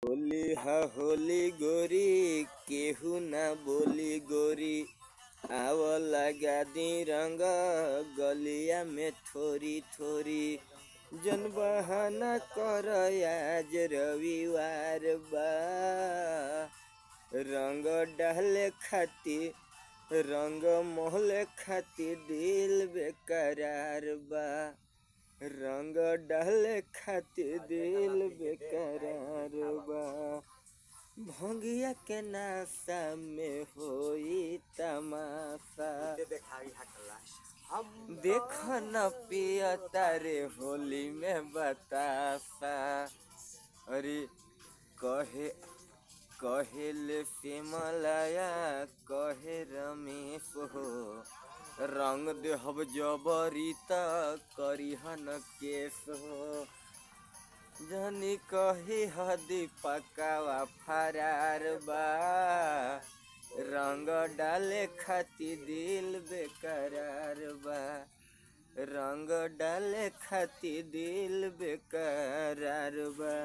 होली हा होली गोरी केहू ना बोली गोरी आव लगा दी रंग गलिया में थोरी थोरी जन बहाना कर आज रविवार बा रंग डाले खाती रंग मोहले खाती दिल बेकरार बा रंग डाले खातिर दिल बेकरार बा भंगिया के नाशा में होई तमाशा देख न पिया तारे होली में बतासा अरे कहे कहेले से मलाया कहे रमेश हो रंग देहब जबरी त करिहन केस हो जनी कही हदी पकावा फरार बा रंग डाले खाती दिल बेकरार बा रंग डाले खाती दिल बेकरार बा।